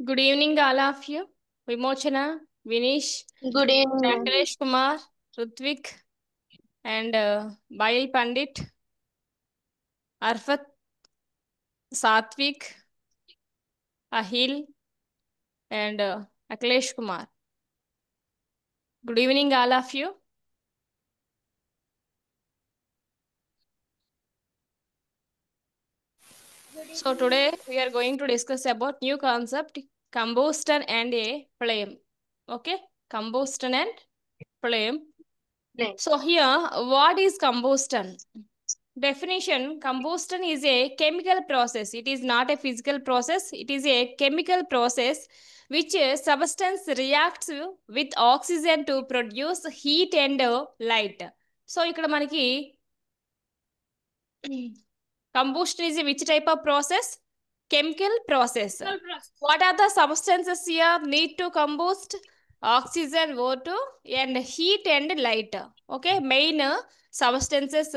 Good evening, all of you. Vimochana, Vinish, Good evening. Akhilesh Kumar, Rutvik, and Bayal Pandit, Arfat, Satvik, Ahil, and Akhilesh Kumar. Good evening, all of you. So today we are going to discuss about new concept, combustion and a flame. Okay, combustion and flame. So here, what is combustion? Definition: combustion is a chemical process. It is not a physical process. It is a chemical process which a substance reacts with oxygen to produce heat and light. So ఇక్కడ మనకి combustion is which type of process? Chemical process. What are the substances here need to combust? Oxygen, O2, and heat and light. Okay, main substances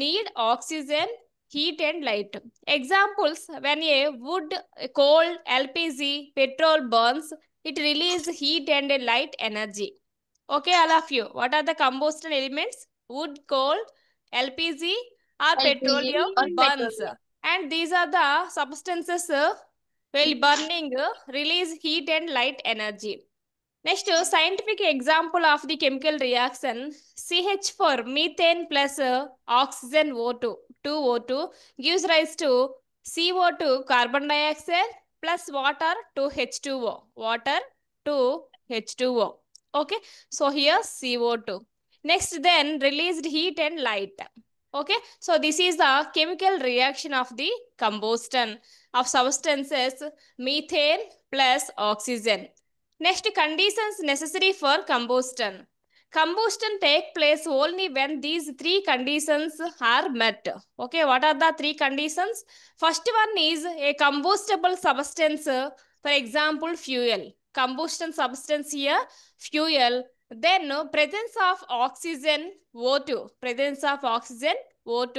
need oxygen, heat and light. Examples: when a wood, coal, LPG, petrol burns, it releases heat and light energy. Okay, all of you. What are the combustion elements? Wood, coal, LPG, or LPG petroleum or burns. petroleum. And these are the substances while burning release heat and light energy. Next, scientific example of the chemical reaction: CH4 methane plus oxygen O2 2O2 gives rise to CO2 carbon dioxide plus water to H2O. Water to H2O. Okay, so here CO2. Next, then released heat and light. Okay, so this is the chemical reaction of the combustion of substances methane plus oxygen. Next, conditions necessary for combustion. Combustion take place only when these three conditions are met. Okay, what are the three conditions? First one is a combustible substance, for example, fuel. Combustion substance here, fuel. Then presence of oxygen, O2. Presence of oxygen, O2.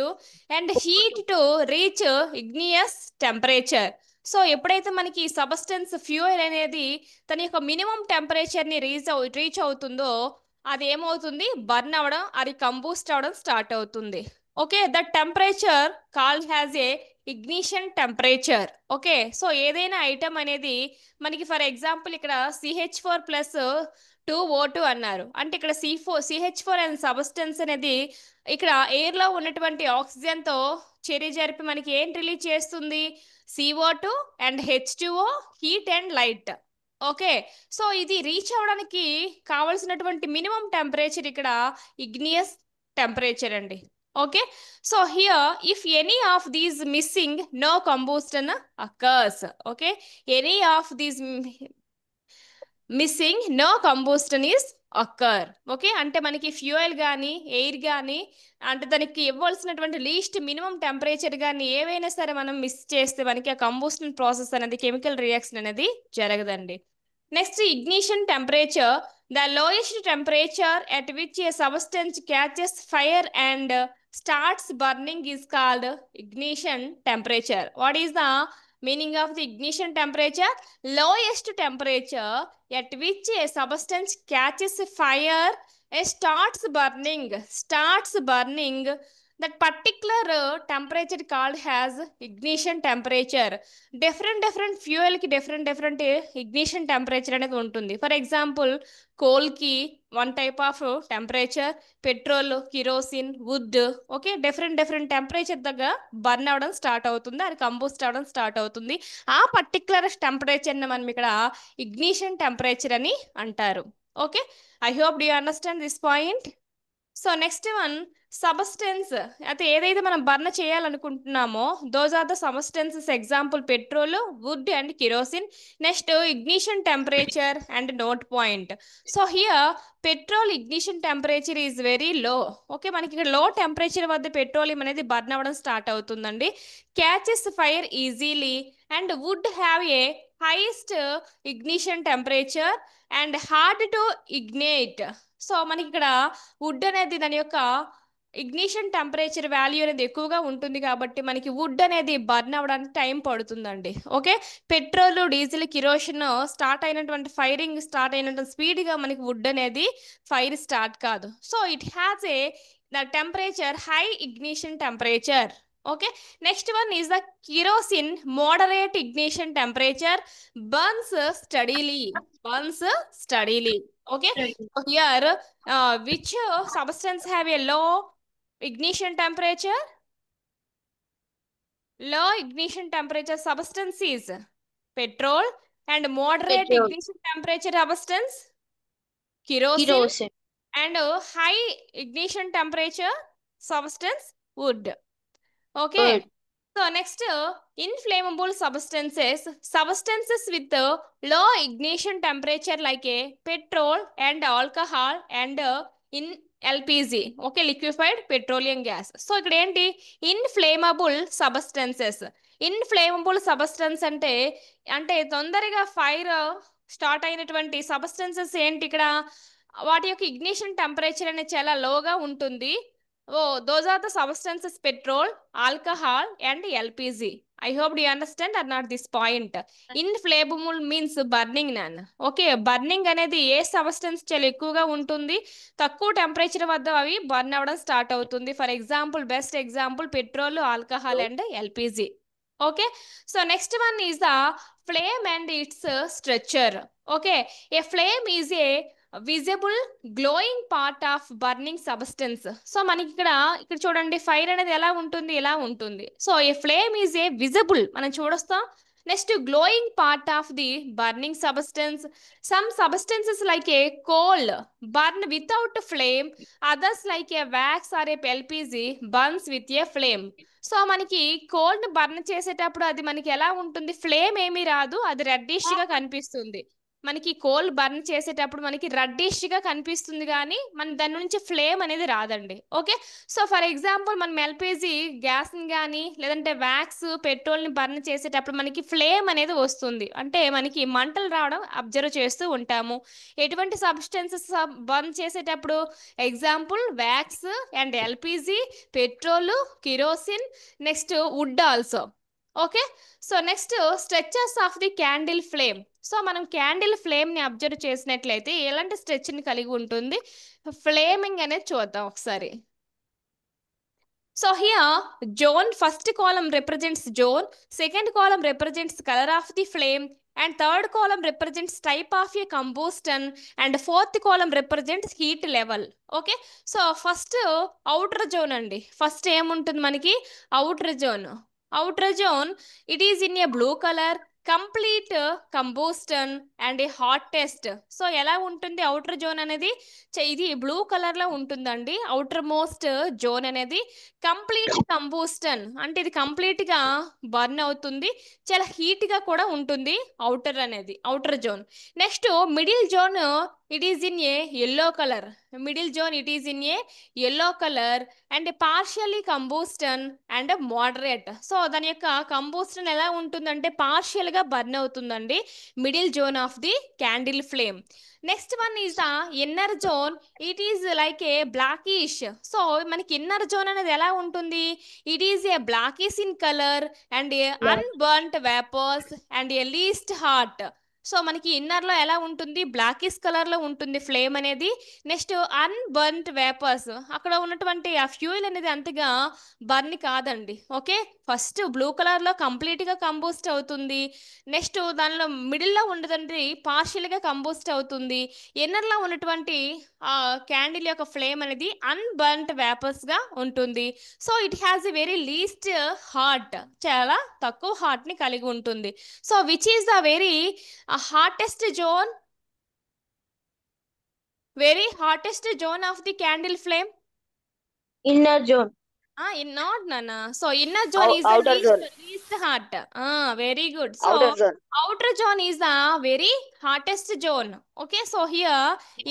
And heat to reach igneous temperature. So ఎప్పుడైతే మనకి substance fuel అనేది తన యొక్క minimum టెంపరేచర్ని reach అవుతుందో అది ఏమవుతుంది, burn అవ్వడం, అది కంబూస్ట్ అవ్వడం స్టార్ట్ అవుతుంది. Okay, the temperature called has A ignition temperature. Okay, so ఏదైనా ఐటమ్ అనేది మనకి ఫర్ ఎగ్జాంపుల్ ఇక్కడ CH4 ప్లస్ 2O2 అన్నారు అంటే ఇక్కడ CH4 అనే సబ్స్టెన్స్ అనేది ఇక్కడ ఎయిర్లో ఉన్నటువంటి ఆక్సిజన్తో చర్య జరిపి మనకి ఏం రిలీజ్ చేస్తుంది? CO2 and H2O, heat and light. Okay, so ఇది రీచ్ అవ్వడానికి కావలసినటువంటి మినిమం టెంపరేచర్ ఇక్కడ ఇగ్నియస్ టెంపరేచర్ అండి. Okay, so here if any of these missing no combustion occurs. Okay, any of these missing no combustion is occur. Okay, అంటే మనకి fuel కానీ air కానీ అంటే దానికి ఇవ్వాల్సినటువంటి లీస్ట్ మినిమం టెంపరేచర్ కానీ ఏవైనా సరే మనం మిస్ చేస్తే మనకి ఆ కంబూస్టన్ ప్రాసెస్ అనేది కెమికల్ రియాక్షన్ అనేది జరగదండి. Next, ignition temperature. The lowest temperature at which a substance catches fire and starts burning is called ignition temperature. What is the meaning of the ignition temperature? Lowest temperature at which a substance catches fire and starts burning, that particular temperature called as ignition temperature. Different fuel ki different ignition temperature అనేది ఉంటుంది. For example కోల్కి one type of temperature, petrol, kerosene, wood. Okay, different temperature దగ్గర burn అవ్వడం start అవుతుంది, అది కంబూస్ట్ అవ్వడం start అవుతుంది. ఆ పర్టికులర్ టెంపరేచర్ని మనం ఇక్కడ ఇగ్నిషన్ టెంపరేచర్ అని అంటారు. Okay, I hope do understand this point. So next one, substance. అయితే ఏదైతే మనం బర్న్ చేయాలనుకుంటున్నామో those are the substances. Example petrol, wood and kerosene. Next, ignition temperature and note point. So here petrol ignition temperature is very low. Okay, మనకి ఇక్కడ లో temperature వద్ద petroleum అనేది burn అవ్వడం స్టార్ట్ అవుతుందండి. Catches fire easily and wood have a highest ignition temperature and hard to ignite. So మనకి ఇక్కడ would అనేది దాని యొక్క ఇగ్నిషన్ టెంపరేచర్ వాల్యూ అనేది ఎక్కువగా ఉంటుంది కాబట్టి మనకి వుడ్ అనేది బర్న్ అవ్వడానికి టైం పడుతుందండి. Okay, petrol, diesel, kerosene start అయినటువంటి ఫైరింగ్ స్టార్ట్ అయినటువంటి స్పీడ్గా మనకి వుడ్ అనేది ఫైర్ స్టార్ట్ కాదు. So it has a the temperature high ignition temperature. Okay, next one is the kerosene moderate ignition temperature burns steadily. Burns steadily. Okay, here which substance have a low ignition temperature? Low ignition temperature substance is petrol, and moderate Petrol. ignition temperature substance kerosene, Kerosene. and high ignition temperature substance wood. Okay. Wood. So next, inflammable substances with low ignition temperature like a petrol and alcohol and in LPG. Okay, liquefied petroleum gas. So ఇక్కడ ఏంటి inflammable substances. Inflammable substance అంటే అంటే తొందరగా fire start అయినటువంటి substances ఏంటి ఇక్కడ, వాటి యొక్క ఇగ్నిషన్ టెంపరేచర్ అనేది చాలా లోగా ఉంటుంది. Those are the substances petrol, alcohol and LPG. I hope you understand or not this point. Inflammable means burning none. Okay, burning అనేది ఏ సబ్స్టెన్స్ చాలా ఎక్కువగా ఉంటుంది, తక్కువ టెంపరేచర్ వద్ద అవి బర్న్ అవ్వడం స్టార్ట్ అవుతుంది. For example, best example petrol, alcohol and LPG. Okay, so next one is the flame and its structure. Okay, a flame is a visible glowing part of burning substance. So మనకి ఇక్కడ చూడండి, fire అనేది ఎలా ఉంటుంది, ఇలా ఉంటుంది. So a flame is a visible, మనం చూడొస్తాం. Next glowing part of the burning substance. Some substances like a coal burn without flame, others like a wax are a LPG burns with a flame. So మనకి కోల్ని burn చేసేటప్పుడు అది మనకి ఎలా ఉంటుంది, flame ఏమీ రాదు, అది రెడ్డిష్గా కనిపిస్తుంది. మనకి కోల్ బర్న్ చేసేటప్పుడు మనకి రెడ్డిష్గా కనిపిస్తుంది, కానీ మన దాని నుంచి ఫ్లేమ్ అనేది రాదండి. ఓకే, సో ఫర్ ఎగ్జాంపుల్ మనం ఎల్పిజి గ్యాస్ని కానీ లేదంటే వ్యాక్స్, పెట్రోల్ని బర్న్ చేసేటప్పుడు మనకి ఫ్లేమ్ అనేది వస్తుంది, అంటే మనకి మంటలు రావడం అబ్జర్వ్ చేస్తూ ఉంటాము. ఎటువంటి సబ్స్టెన్సెస్ బర్న్ చేసేటప్పుడు, example wax and LPG, petrol, kerosene, next wood also. Okay, so next stretches of the candle flame. So మనం క్యాండిల్ ఫ్లేమ్ని అబ్జర్వ్ చేసినట్లయితే ఎలాంటి స్ట్రెచ్ని కలిగి ఉంటుంది, ఫ్లేమింగ్ అనేది చూద్దాం ఒకసారి. So here zone, first column represents zone, second column represents colour of the flame, and third column represents type of a combustion, and fourth column represents heat level. Okay, so first outer zone అండి. First ఏముంటుంది మనకి, outer zone. Outer zone, it is in a blue color, complete combustion and a hot test. So ఎలా ఉంటుంది outer zone అనేది, ఇది blue colour లో ఉంటుందండి. Outer most zone అనేది కంప్లీట్ కంబూస్టన్, అంటే ఇది కంప్లీట్ గా బర్న్ అవుతుంది, చాలా హీట్ గా కూడా ఉంటుంది అవుటర్ అనేది, outer zone. Next middle zone, it is in a yellow colour. Middle zone it is in a yellow colour and partially combustion and moderate. So దాని యొక్క కంబూస్టన్ ఎలా ఉంటుందంటే పార్షియల్గా బర్న్ అవుతుందండి, middle zone of the candle flame. Next one is the inner zone, it is like a blackish. So మనకి inner zone అనేది ఎలా ఉంటుంది, it is a blackish in colour and a అన్బర్న్ట్ vapours and A least hot. So మనకి ఇన్నర్లో ఎలా ఉంటుంది, blackish కలర్లో ఉంటుంది flame అనేది. నెక్స్ట్ అన్బర్న్ట్ వేపర్స్, అక్కడ ఉన్నటువంటి ఆ ఫ్యూయల్ అనేది అంతగా బర్న్ కాదండి. ఓకే, ఫస్ట్ బ్లూ కలర్లో కంప్లీట్గా కంబూస్ట్ అవుతుంది, నెక్స్ట్ దానిలో మిడిల్లో ఉండదండి పార్షియల్గా కంబూస్ట్ అవుతుంది, ఇన్నర్లో ఉన్నటువంటి ఆ క్యాండిల్ యొక్క ఫ్లేమ్ అనేది అన్బర్న్ట్ వేపర్స్గా ఉంటుంది. So it has a very least hot, చాలా తక్కువ హాట్ని కలిగి ఉంటుంది. So which is the very hottest zone, very hottest zone of the candle flame? Inner zone. Not nana. So inner zone is the Outer zone. least hot. Very good. So Outer zone. outer zone is the very hottest zone. Okay, so here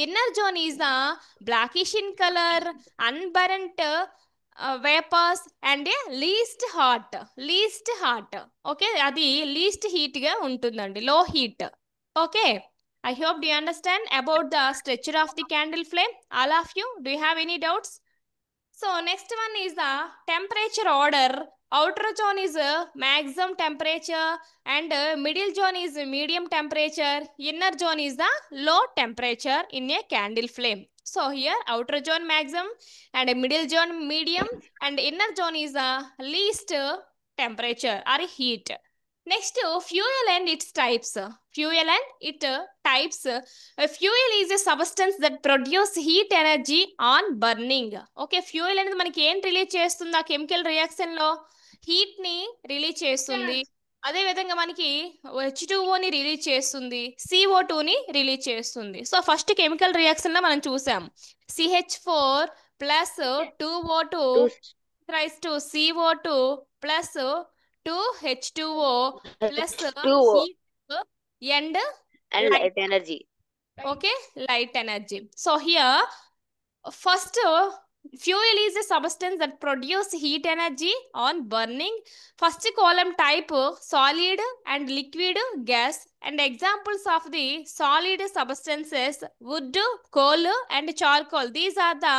inner zone is the blackish in color, unburnt vapors and a least hot. Least hot. Okay, అది least heat గా ఉంటుందండి, low heat. Okay, I hope you understand about the structure of the candle flame. All of you, do you have any doubts? So next one is the temperature order. Outer zone is maximum temperature and middle zone is medium temperature. Inner zone is the low temperature in a candle flame. So here outer zone maximum and middle zone medium and inner zone is the least temperature or heat. Next, fuel and its types. Fuel and its types. Fuel is a substance that produce heat energy on burning. Okay fuel అనేది మనకి ఏం release చేస్తుంది ఆ chemical reaction లో heat ని release చేస్తుంది. అదే విధంగా మనకి H2O ని రిలీజ్ చేస్తుంది, CO2 ని రిలీజ్ చేస్తుంది. సో ఫస్ట్ కెమికల్ రియాక్షన్ లో మనం చూసాం CH4 plus 2O2 rise to CO2 plus 2H2O plus H2O heat and and light. light energy. Okay, light energy. So here first fuel is a substance that produce heat energy on burning. First column type solid and liquid gas, and examples of the solid substances wood, coal and charcoal. These are the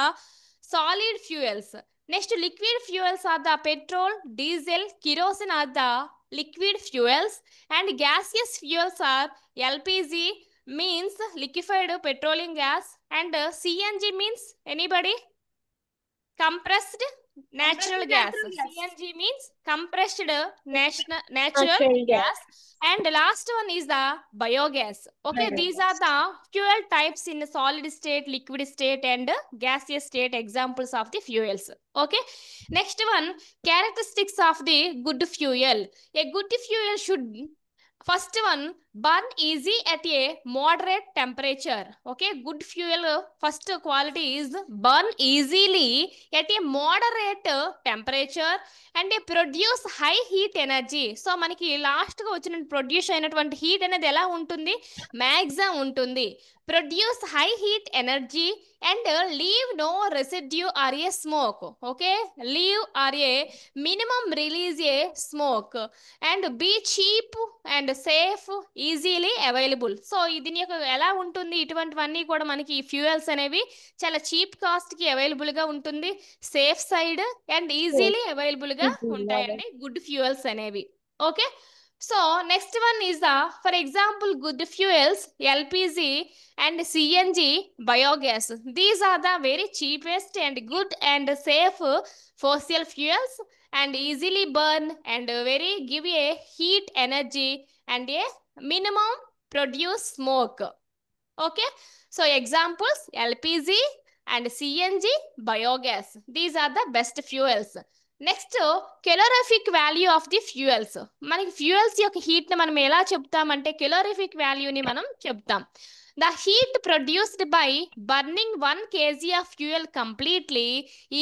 solid fuels. Next, liquid fuels are the petrol, diesel, kerosene are the liquid fuels, and gaseous fuels are LPG means liquefied petroleum gas, and CNG means anybody? Compressed natural gas. CNG means compressed natural gas. And the last one is the biogas. Okay, these are the fuel types in solid state, liquid state and gaseous state, examples of the fuels. Okay, next one, characteristics of the good fuel. A good fuel should first one burn easy at a moderate temperature. Okay, good fuel first quality is burn easily at a moderate temperature and a produce high heat energy. So మనకి last గా వచ్చిన produce అయినటువంటి heat అనేది ఎలా ఉంటుంది, maximum ఉంటుంది. Produce high heat energy and leave no residue or a smoke. Okay, leave or a minimum release a smoke and be cheap and safe, easily available. So దీని యొక్క ఎలా ఉంటుంది, ఇటువంటివన్నీ కూడా మనకి ఫ్యూయల్స్ అనేవి చాలా చీప్ కాస్ట్ కి అవైలబుల్ గా ఉంటుంది, safe side and easily available గా ఉంటాయండి గుడ్ ఫ్యూయల్స్ అనేవి. Okay, so next one is the for example good fuels LPG and CNG biogas. These are the very cheapest and good and safe fossil fuels and easily burn and very give a heat energy and a minimum produce smoke. Okay, so examples LPG and CNG biogas. These are the best fuels. Next calorific value of the fuels. మనకి fuels యొక్క heat ని మనం ఎలా చెప్తామంటే calorific వాల్యూని మనం చెప్తాం. The heat produced by burning 1 kg of fuel completely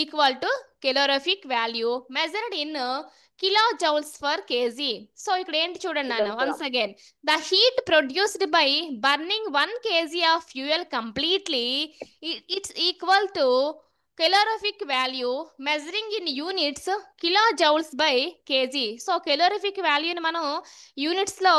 equal to calorific value measured in kilojoules per kg. So ఇక్కడ ఏంటి చూడండి నాన్న, once again the heat produced by burning 1 kg of fuel completely it's equal to calorific value measuring in units kilojoules by kg. So calorific value ని మనం units లో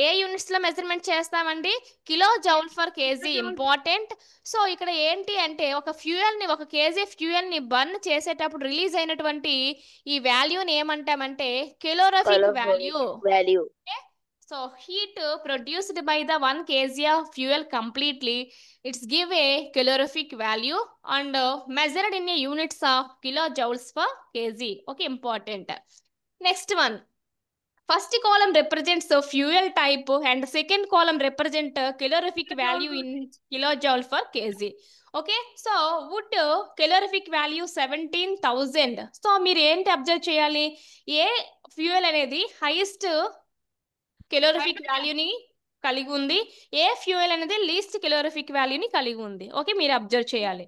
ఏ units లో measurement చేస్తామండి, kilo joule for KG important. So ఇక్కడ ఏంటి అంటే ఒక fuel ని, ఒక కేజీ ఫ్యూయల్ ని బర్న్ చేసేటప్పుడు రిలీజ్ అయినటువంటి ఈ వాల్యూని ఏమంటామంటే calorific value. So heat produced by the 1 kg of fuel completely, it's give a calorific value and measured in a units of kilojoules per kg. Okay, important. Next one, first column represents the fuel type and second column represent calorific value in kilojoule per kg. Okay, so wood calorific value 17,000. So మీరు ఏంటి observe చేయాలి, ఏ fuel అనేది highest calorific వాల్యూని కలిగి ఉంది, ఏ fuel అనేది లీస్ట్ కెలోరిఫిక్ వాల్యూని కలిగి ఉంది. ఓకే, మీరు అబ్జర్వ్ చేయాలి.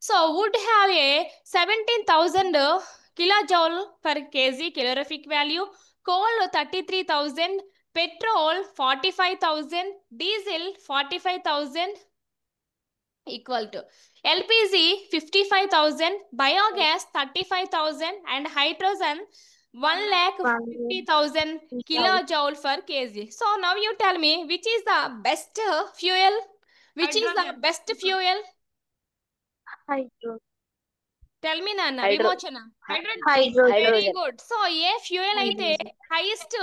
So wood have a 17,000 kilojoule per kg calorific value, coal 33,000, petrol 45,000, diesel 45,000 equal to LPG 55,000, biogas 35,000 and hydrogen 1,50,000 kilojoule per kg. So now you tell me which is the best fuel? Which is the best fuel? Tell me నాన్న. Hydro విమోచన. Hydrogen. Very hydrogen. Good. So ఏ fuel అయితే highest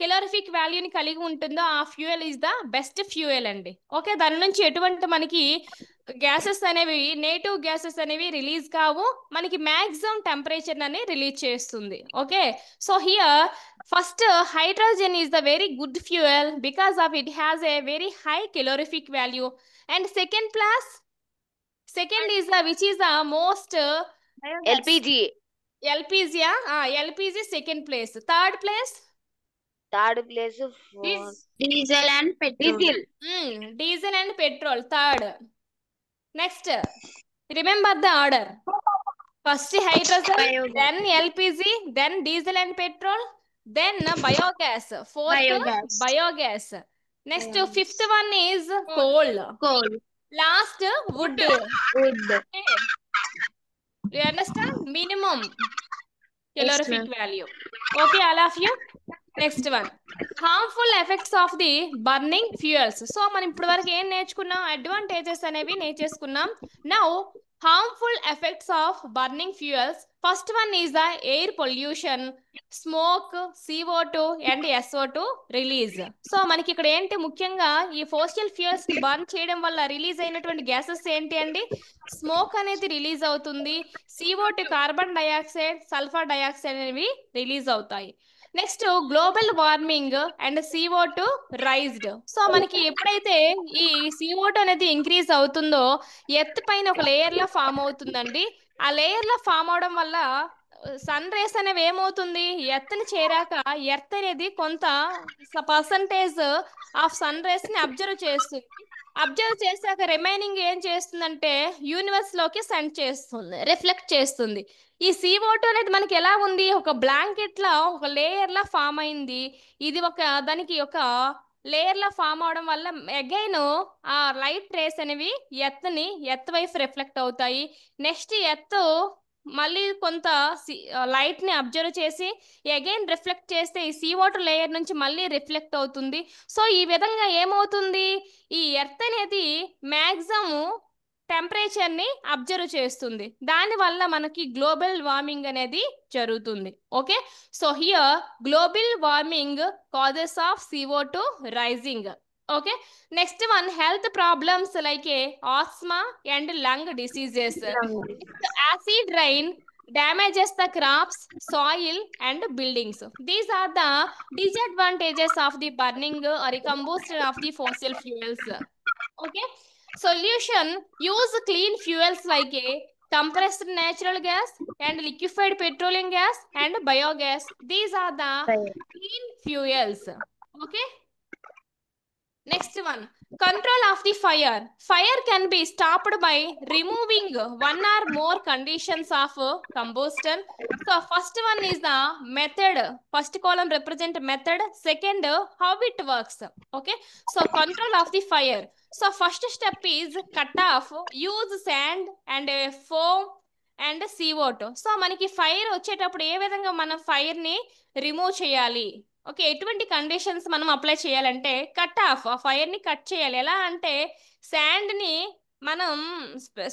calorific వాల్యూని కలిగి ఉంటుందో ఆ fuel is the best fuel అండి. ఓకే, దాని నుంచి ఎటువంటి మనకి గ్యాసెస్ అనేవి, నేటివ్ గ్యాసెస్ అనేవి రిలీజ్ కావు, మనకి మ్యాక్సిమం టెంపరేచర్ అని రిలీజ్ చేస్తుంది. Okay, so here first hydrogen is the very good fuel because of it has a very high calorific value. And second is the which is the most LPG. LPG. LPG second place. Third place third place Diesel and petrol. Diesel. diesel and petrol. Third. Next, remember the order. First hydrogen, Biogas. then LPG, then diesel and petrol, then biogas. Fourth biogas. Next, Biogas. fifth one is coal. Coal. Last wood. Wood. Okay. You understand? Minimum calorific value. Okay, all of you. Next one, harmful effects of the burning fuels. So మనం ఇప్పుడు వరకు ఏం నేర్చుకున్నాం? Advantages అనేవి నేర్చేసుకున్నాం. Now harmful effects of burning fuels. First one is the air pollution, smoke, CO2 and SO2 release. So మనకి ఇక్కడ ఏంటి ముఖ్యంగా ఈ ఫోసిల్ ఫ్యూయల్స్ ని బర్న్ చేయడం వల్ల రిలీజ్ అయినటువంటి గ్యాసెస్ ఏంటి అండి? స్మోక్ అనేది రిలీజ్ అవుతుంది, CO2 carbon dioxide, sulphur dioxide అనేవి రిలీజ్ అవుతాయి. Next global warming and CO2 raised. So మనకి ఎప్పుడైతే ఈ CO2 అనేది ఇంక్రీజ్ అవుతుందో ఎర్త్ పైన ఒక లేయర్ లో ఫామ్ అవుతుందండి. ఆ లేయర్ లో ఫామ్ అవడం వల్ల సన్ రేస్ అనేవి ఏమవుతుంది, ఎర్త్ని చేరాక ఎర్త్ అనేది కొంత పర్సంటేజ్ ఆఫ్ సన్ రేస్ ని అబ్జర్వ్ చేస్తుంది. అబ్జర్వ్ చేశాక రిమైనింగ్ ఏం చేస్తుందంటే యూనివర్స్ లోకి సెండ్ చేస్తుంది, రిఫ్లెక్ట్ చేస్తుంది. ఈ CO2 అనేది మనకి ఎలా ఉంది, ఒక బ్లాంకెట్ లా ఒక లేయర్ లా ఫామ్ అయింది. ఇది ఒక దానికి ఒక లేయర్ లా ఫామ్ అవడం వల్ల అగైన్ ఆ లైట్ రేస్ అనేవి ఎర్త్ వైపు రిఫ్లెక్ట్ అవుతాయి. నెక్స్ట్ ఎర్త్ మళ్ళీ కొంత లైట్ ని అబ్జర్వ్ చేసి అగైన్ రిఫ్లెక్ట్ చేస్తే ఈ CO2 లేయర్ నుంచి మళ్ళీ రిఫ్లెక్ట్ అవుతుంది. సో ఈ విధంగా ఏమవుతుంది, ఈ ఎర్త్ అనేది మ్యాక్సిమం టెంపరేచర్ ని అబ్జర్వ్ చేస్తుంది. దానివల్ల మనకి గ్లోబల్ వార్మింగ్ అనేది జరుగుతుంది. Okay, so here global warming causes of CO2 rising. Okay, next one health problems like asthma and lung diseases. Acid rain damages the crops, soil and buildings. These are the disadvantages of the burning or combustion of the fossil fuels. Okay, solution: use clean fuels like a compressed natural gas and liquefied petroleum gas and biogas. These are the clean fuels. Okay, next one, control of the fire. Fire can be stopped by removing one or more conditions of combustion. So first one is the method. First column represent method. Second, how it works. Okay, so control of the fire. So first step is cut off, use sand and foam and CO2. So మనకి fire వచ్చేటప్పుడు ఏ విధంగా మనం fire ని remove చేయాలి? Okay, ఎటువంటి conditions మనం apply చేయాలంటే cut off, ఆ ఫైర్ ని కట్ చేయాలి. ఎలా అంటే శాండ్ ని మనం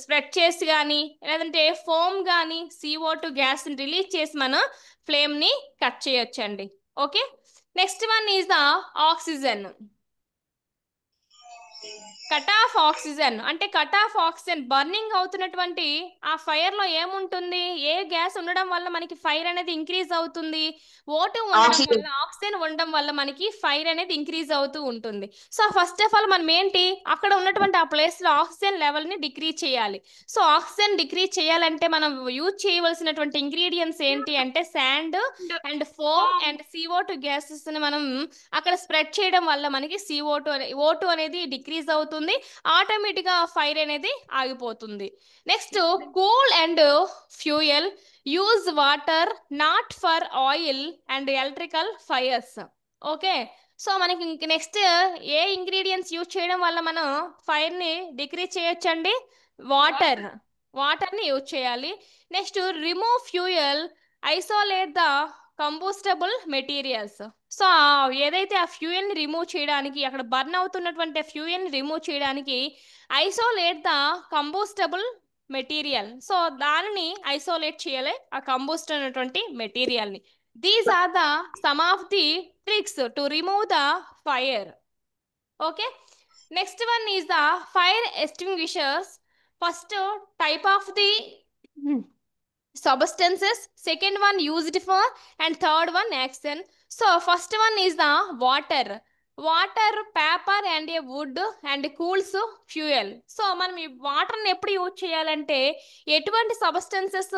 స్ప్రెడ్ చేసి కానీ లేదంటే ఫోమ్ కానీ CO2 గ్యాస్ ని రిలీజ్ చేసి మనం ఫ్లేమ్ ని కట్ చేయొచ్చండి. Okay, next one is the oxygen. Cut off oxygen అంటే కట్ ఆఫ్ ఆక్సిజన్ బర్నింగ్ అవుతున్నటువంటి ఆ ఫైర్ లో ఏముంటుంది, ఏ గ్యాస్ ఉండడం వల్ల మనకి ఫైర్ అనేది ఇంక్రీజ్ అవుతుంది? O2 ఉండడం వల్ల, ఆక్సిజన్ ఉండడం వల్ల మనకి ఫైర్ అనేది ఇంక్రీజ్ అవుతూ ఉంటుంది. సో ఫస్ట్ ఆఫ్ ఆల్ మనం ఏంటి, అక్కడ ఉన్నటువంటి ఆ ప్లేస్ లో ఆక్సిజన్ లెవెల్ ని డిక్రీజ్ చేయాలి. సో ఆక్సిజన్ డిక్రీజ్ చేయాలంటే మనం యూజ్ చేయవలసినటువంటి ఇంగ్రీడియంట్స్ ఏంటి అంటే sand and foam and CO2 gases ని మనం అక్కడ స్ప్రెడ్ చేయడం వల్ల మనకి O2 అనేది డిక్రీజ్ అవుతుంది, ఆటోమేటిక్ గా ఫైర్ అనేది ఆగిపోతుంది. Next cool and fuel. Use water not for oil and electrical fires. Okay, so మనకి నెక్స్ట్ ఏ ఇంగ్రీడియంట్స్ యూజ్ చేయడం వల్ల మనం ఫైర్ ని డిక్రీజ్ చేయొచ్చండి? వాటర్ ని యూజ్ చేయాలి. Next remove fuel, isolate the combustible materials. So ఏదైతే ఆ ఫ్యూయల్ ని రిమూవ్ చేయడానికి, అక్కడ బర్న్ అవుతున్నటువంటి ఫ్యూయల్ ని రిమూవ్ చేయడానికి ఐసోలేట్ ద కంబూస్టబుల్ మెటీరియల్. సో దానిని ఐసోలేట్ చేయాలి, ఆ కంబుస్ట్ అనేటువంటి మెటీరియల్ని. These are the some of the tricks to remove the fire. Okay, next one is the fire extinguishers. First type of the substances, second one used for, and third one action. So first one is the water, paper and a wood and cools fuel. So మనం ఈ వాటర్ని ఎప్పుడు use చేయాలంటే, ఎటువంటి substances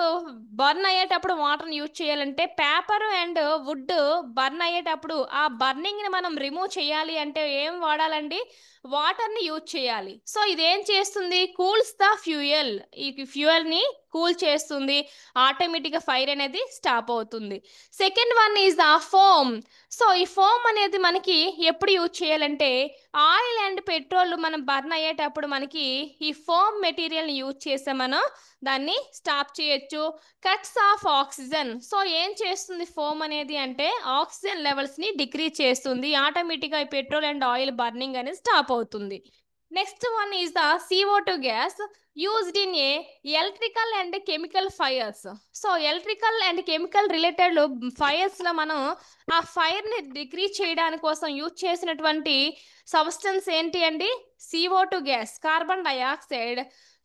burn అయ్యేటప్పుడు వాటర్ని use చేయాలంటే, paper and would burn అయ్యేటప్పుడు ఆ బర్నింగ్ని మనం రిమూవ్ చేయాలి అంటే ఏం వాడాలండి, వాటర్ని యూజ్ చేయాలి. సో ఇదేం చేస్తుంది, కూల్స్ ద ఫ్యూయల్, ఈ ఫ్యూయల్ని కూల్ చేస్తుంది, ఆటోమేటిక్గా ఫైర్ అనేది స్టాప్ అవుతుంది. Second one is the foam. So ఈ ఫోమ్ అనేది మనకి ఎప్పుడు యూజ్ చేయాలంటే, ఆయిల్ అండ్ పెట్రోల్ మనం బర్న్ అయ్యేటప్పుడు మనకి ఈ ఫోమ్ మెటీరియల్ని యూజ్ చేస్తే మనం దాన్ని స్టాప్ చేయొచ్చు. Cuts off oxygen. సో ఏం చేస్తుంది ఫోమ్ అనేది అంటే, ఆక్సిజన్ లెవెల్స్ని డిక్రీజ్ చేస్తుంది, ఆటోమేటిక్గా ఈ పెట్రోల్ అండ్ ఆయిల్ బర్నింగ్ అనేది స్టాప్ అవుతుంది. Next one is the CO2 gas used in a electrical and chemical fires. So electrical and chemical related ఫైర్స్లో మనం ఆ ఫైర్ని డిక్రీజ్ చేయడానికి కోసం యూజ్ చేసినటువంటి సబ్స్టెన్స్ ఏంటి అండి, CO2 gas, carbon dioxide.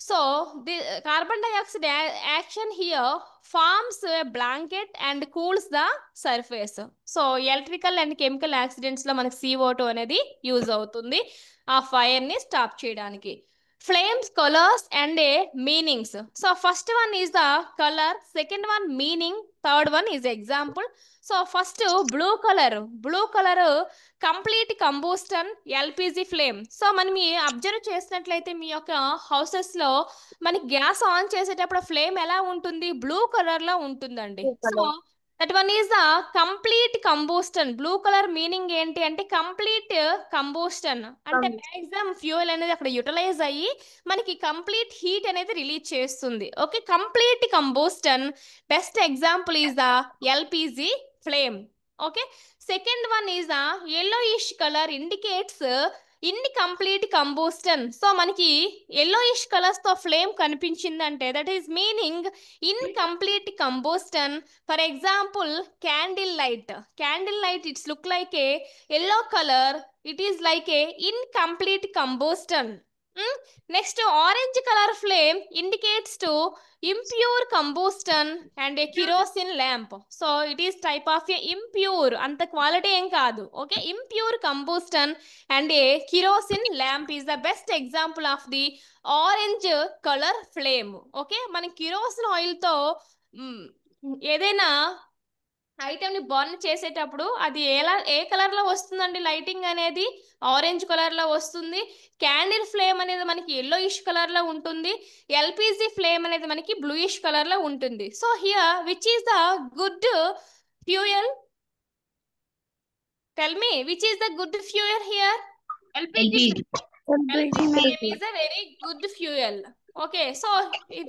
So the carbon dioxide action here forms a blanket and cools the surface. So electrical and chemical యాక్సిడెంట్స్లో మనకి CO2 అనేది యూజ్ అవుతుంది ఆ ఫైర్ని స్టాప్ చేయడానికి. Flames, colours and a meanings. So first one is the colour, second one meaning, third one is example. So first blue colour complete combustion LPG flame. So మనం observe చేసినట్లయితే మీ యొక్క హౌసెస్లో మనకి గ్యాస్ ఆన్ చేసేటప్పుడు flame ఎలా ఉంటుంది, blue కలర్లో ఉంటుందండి. So that one is the complete combustion. Blue colour meaning ఏంటి అంటే, కంప్లీట్ కంబూస్టన్ అంటే మ్యాక్సిమం ఫ్యూయల్ అనేది అక్కడ యూటిలైజ్ అయ్యి మనకి కంప్లీట్ హీట్ అనేది రిలీజ్ చేస్తుంది. Okay, complete combustion. Best example is the LPG flame. Okay, second one is the yellowish colour indicates incomplete combustion. So మనకి yellowish కలర్స్తో ఫ్లేమ్ కనిపించిందంటే that is meaning incomplete combustion. For example candle light it's look like a yellow colour, it is like a incomplete combustion. Next orange colour flame indicates to impure combustion and a kerosene lamp. So it is type of a impure, anta quality em kaadu. Okay, impure combustion and a kerosene lamp is the best example of the orange color flame. Okay, మన kerosene oil తో ఏదైనా ఐటమ్ని burn చేసేటప్పుడు అది ఏ కలర్లో వస్తుందండి, lighting అనేది orange కలర్లో వస్తుంది. క్యాండిల్ ఫ్లేమ్ అనేది మనకి yellowish కలర్లో ఉంటుంది. LPG ఫ్లేమ్ అనేది మనకి bluish కలర్లో ఉంటుంది. So here which is the good fuel? Tell me, which is the good fuel here? LPG. is a very good fuel. Okay, so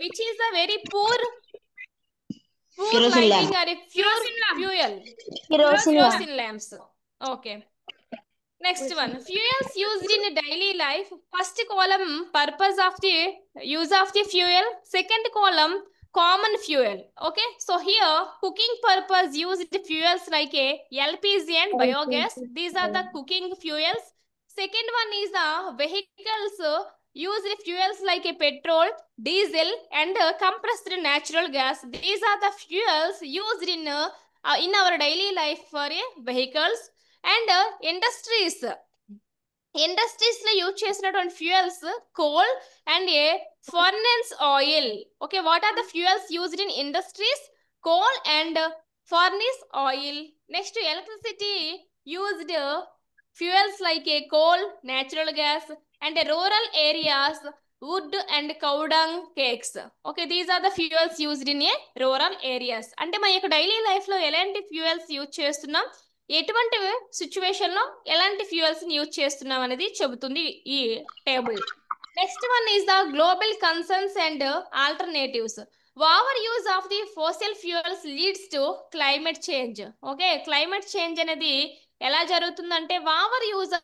which is the very poor Kerosene lighting or a pure fuel? Kerosene lamps. Okay, next one, fuels used in daily life. First column, purpose of the use of the fuel. Second column, common fuel. Okay, so here cooking purpose used fuels like a LPG and biogas. These are the cooking fuels. Second one is the vehicles used fuels like a petrol, diesel and compressed natural gas. These are the fuels used in our daily life for vehicles. And ఇండస్ట్రీస్లో use చేసినటువంటి fuels coal and a furnace oil. Okay, what are the fuels used in industries? Coal and furnace oil. Next electricity used fuels like a coal, natural gas and rural areas wood and cow dung cakes. Okay, these are the fuels used in a rural areas. అంటే మన యొక్క daily లైఫ్లో ఎలాంటి fuels use చేస్తున్నాం, ఎటువంటి సిచ్యువేషన్లో ఎలాంటి ఫ్యూయల్స్ని use చేస్తున్నాం అనేది చెబుతుంది ఈ table. Next one is the global concerns and alternatives. Over use of the fossil fuels leads to climate change. Okay, climate change అనేది ఎలా జరుగుతుందంటే, over use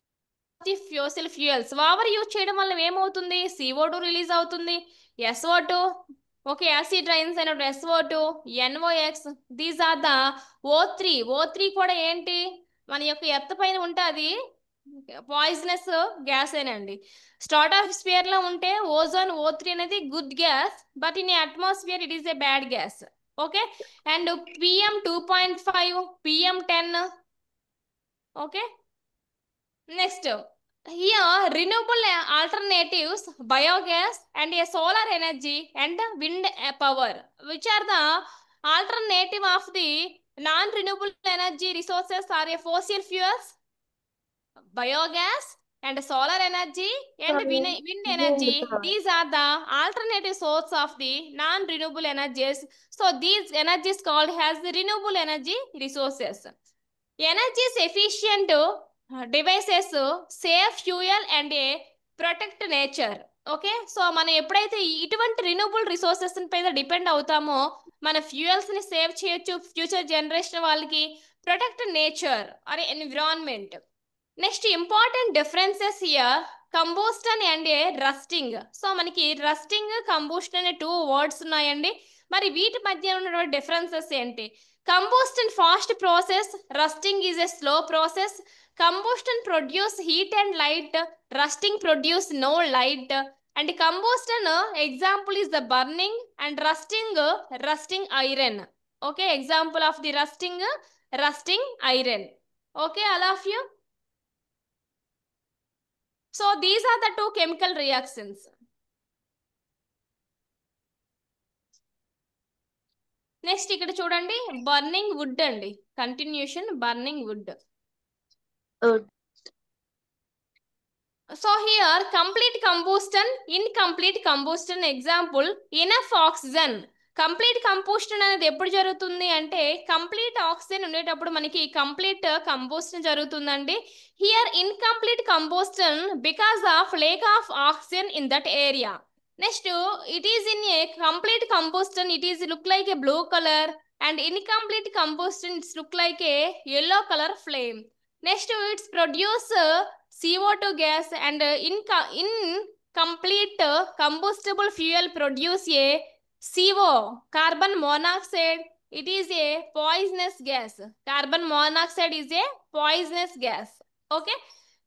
fossil fuels. Over use చేయడం వల్ల ఏమవుతుంది? CO2 రిలీజ్ అవుతుంది, SO2, ఓకే, యాసిడ్ రైన్స్ అయినప్పుడు SO2, NOx, these are the O3 కూడా ఏంటి మన యొక్క ఎర్త్ పైన ఉంటే అది పాయిజనస్ గ్యాస్ ఏనండి. స్ట్రాటోస్ఫియర్ లో ఉంటే ఓజోన్ O3 అనేది good gas, but in atmosphere it is A bad gas. Okay, and PM2.5, PM10. Okay, next here renewable alternatives, biogas and a solar energy and wind power, which are the alternative of the non-renewable energy resources are a fossil fuels, biogas and solar energy and wind energy. These are the alternative source of the non-renewable energies. So these energies called as the renewable energy resources. Energy efficient devices save fuel and protect nature. Okay, so మనం ఎప్పుడైతే ఇటువంటి renewable resources పైన depend అవుతామో మన fuels ని save చేయొచ్చు, future generation వాళ్ళకి, protect nature అనే environment. Next important differences here combustion and rusting. So మనకి రస్టింగ్, కంబూస్టన్ అనే 2 వర్డ్స్ ఉన్నాయండి. మరి వీటి మధ్య ఉన్నటువంటి డిఫరెన్సెస్ ఏంటి? Combustion fast process, rusting is a slow process. Combustion produce heat and light, rusting produce no light. And combustion example is the burning, and rusting iron. Okay, example of the rusting iron. Okay, all of you. So these are the 2 chemical reactions. Next ఇక్కడ చూడండి, burning wood అండి, continuation burning wood. So here complete combustion, incomplete combustion example enough oxygen. Complete combustion అనేది ఎప్పుడు జరుగుతుంది అంటే complete oxygen ఉండేటప్పుడు మనకి complete combustion జరుగుతుందండి. Here incomplete combustion because of lack of oxygen in that area. Next, it is in a complete combustion, it is look like a blue color, and incomplete combustion it's look like a yellow color flame. Next, it's produce CO2 gas, and incomplete combustible fuel produce a CO, carbon monoxide. It is a poisonous gas. Carbon monoxide is a poisonous gas. Okay.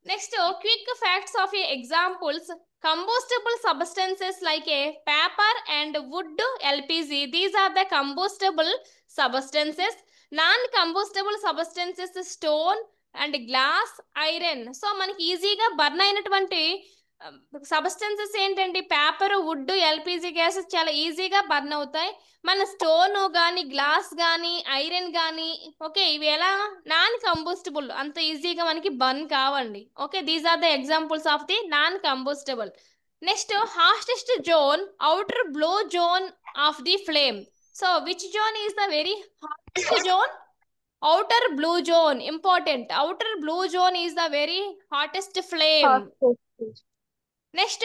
Next, quick facts of examples. Combustible substances like a paper and wood, LPG, these are the combustible substances. Non-combustible substances stone and glass, iron. So మనకి ఈజీగా burn అయినటువంటి substances ఏంటంటే paper, would, LPG gases చాలా ఈజీగా burn అవుతాయి. మన stone కానీ, glass కానీ, ఐరన్ కానీ, ఓకే, ఇవి ఎలా నాన్ కంబుస్టబుల్, అంత ఈజీగా మనకి బర్న్ కావండి. Okay, these are the examples of the non combustible. Next, hottest zone, outer blow zone of the flame. So which zone is the very hottest zone? Outer blue zone, important. Outer blue zone is the very hottest flame. Next,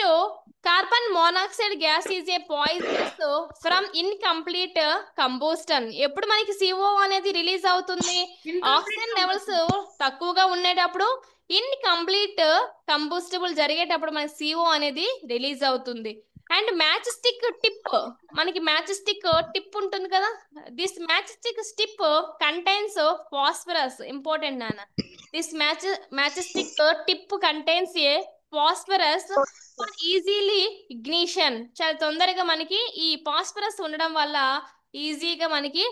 carbon monoxide gas is a poisonous from incomplete combustion. ఎప్పుడు మనకి CO అనేది release అవుతుంది? Oxygen levels తక్కువగా ఉండేటప్పుడు, incomplete కంబుస్టబుల్ జరిగేటప్పుడు మన CO అనేది release అవుతుంది. అండ్ మ్యాచ్ స్టిక్ టిప్, మనకి మ్యాచ్ స్టిక్ టిప్ ఉంటుంది కదా, this match stick tip contains phosphorus. Important నాన్న, this match stick tip contains a phosphorus for easily ignition. చాలా తొందరగా మనకి ఈ ఫాస్ఫరస్ ఉండడం వల్ల ఈజీగా మనకి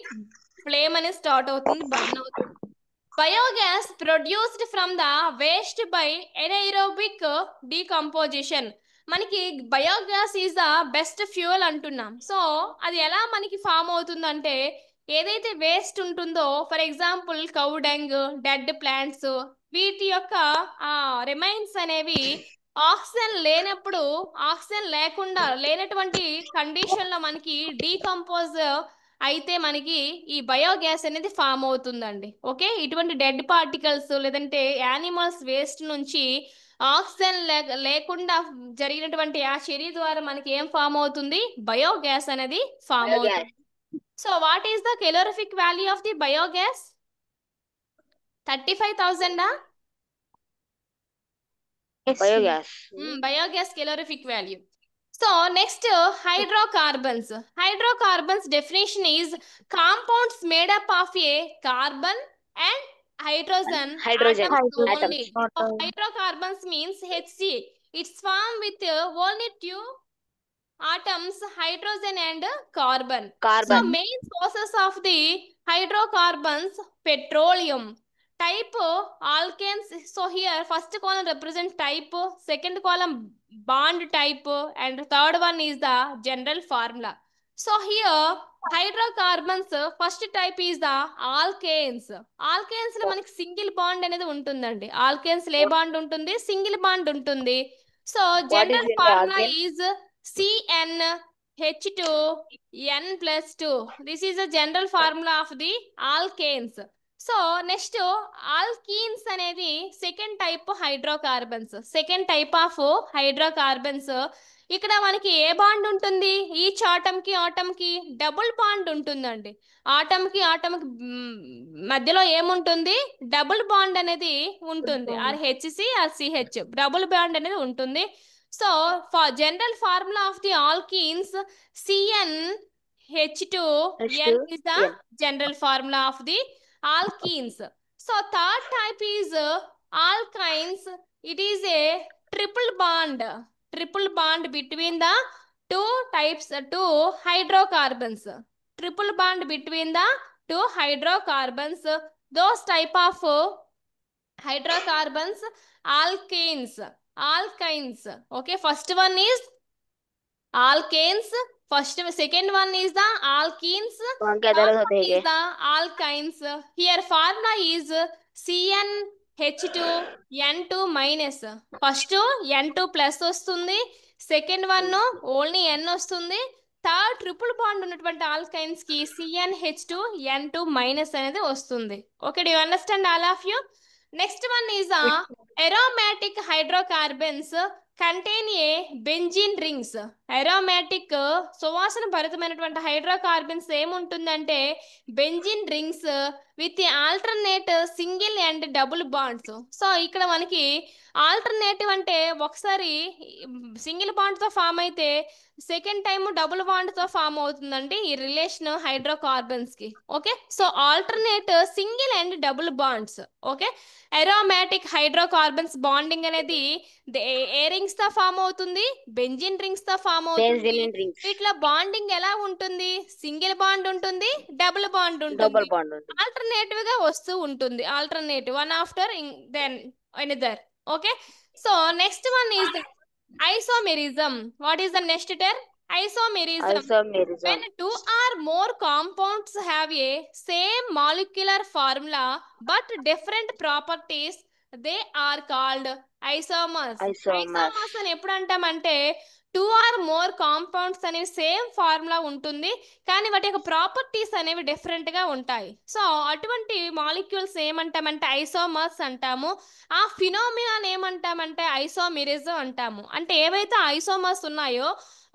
ఫ్లేమ్ అనేది స్టార్ట్ అవుతుంది, బర్న్ అవుతుంది. Biogas produced from the waste by anaerobic decomposition. మనకి biogas is the best fuel అంటున్నాం. సో అది ఎలా మనకి ఫామ్ అవుతుందంటే, ఏదైతే వేస్ట్ ఉంటుందో, for example cow dung, dead plants, వీటి యొక్క రిమైన్స్ అనేవి ఆక్సిజన్ లేనప్పుడు, ఆక్సిజన్ లేకుండా లేనటువంటి కండిషన్ లో మనకి డీకంపోజ్ అయితే మనకి ఈ బయోగ్యాస్ అనేది ఫామ్ అవుతుందండి. ఓకే, ఇటువంటి డెడ్ పార్టికల్స్ లేదంటే యానిమల్స్ వేస్ట్ నుంచి ఆక్సిజన్ లేకుండా జరిగినటువంటి ఆ చర్య ద్వారా మనకి ఏం ఫామ్ అవుతుంది? బయోగ్యాస్ అనేది ఫామ్ అవుతుంది. So what is the calorific value of the biogas? 35,000. Biogas. Biogas calorific value. So next, hydrocarbons. Hydrocarbons definition is compounds made up of a carbon and hydrogen Hydrogen atoms atoms. only. So hydrocarbons means HC. It's formed with only two atoms, hydrogen and carbon. So Carbon. main sources of the hydrocarbons, petroleum. Type alkanes. So here first column represent type, second column bond type, and third one is the general formula. So here hydrocarbons first type is the alkanes. Alkanes లో మనకి single bond అనేది ఉంటుందండి. Alkanes ఏ bond ఉంటుంది, single bond ఉంటుంది. So What is general in the formula alkane? Is CnH2 n+2. This is a general formula of the alkanes. So next alkenes అనేది second type hydrocarbons. Second type of hydrocarbons. ఇక్కడ మనకి a bond ఉంటుంది, each ఆటంకి double bond ఉంటుందండి. ఆటంకి మధ్యలో ఏముంటుంది, double bond అనేది ఉంటుంది. R HC R CH double bond అనేది ఉంటుంది. So for general formula of the alkenes CnH2n is the general formula of the alkenes. So third type is alkynes. It is a triple bond between the two types, two hydrocarbons. Triple bond between the two hydrocarbons. Those type of hydrocarbons, alkanes. Okay, first one is alkanes. Second one is the alkenes. Third one is the alkynes. Here formula is CnH2n2-. First n2 plus వస్తుంది, second one only n వస్తుంది, third triple bond ఉన్నటువంటి alkynes కి CnH2n2- అనేది వస్తుంది. Okay, do you understand all of you? Next one is aromatic hydrocarbons contain a benzene rings. aromatic సువాసన భరితమైనటువంటి hydrocarbons ఏముంటుందంటే benzene rings with alternate single and double bonds. So ఇక్కడ మనకి alternative అంటే ఒకసారి సింగిల్ బాండ్ తో form అయితే second time double bond తో form అవుతుందండి ఈ రిలేషన్ హైడ్రోకార్బన్స్ కి. Okay, so alternate single and double bonds. Okay, aromatic hydrocarbons bonding అనేది ఏ రింగ్స్ తో ఫామ్ అవుతుంది, బెంజిన్ రింగ్స్ తో ఫామ్ అవుతుంది. ఇట్లా బాండింగ్ ఎలా ఉంటుంది, సింగిల్ బాండ్ ఉంటుంది, డబుల్ బాండ్ ఉంటుంది, ఆల్టర్నేటివ్ గా వస్తూ ఉంటుంది. Alternative one after then another. Okay, so next one is isomerism. What is the next term? Isomerism. When two or more compounds have a same molecular formula but different properties, they are called isomers. Isomers అని ఎప్పుడు అంటామంటే two are more compounds అనేవి same formula ఉంటుంది కానీ వాటి యొక్క properties అనేవి different గా ఉంటాయి. సో అటువంటి మాలిక్యూల్స్ ఏమంటామంటే ఐసోమర్స్ అంటాము. ఆ ఫినోమినాన్ ఏమంటామంటే ఐసోమెరిజం అంటాము. అంటే ఏవైతే ఐసోమర్స్ ఉన్నాయో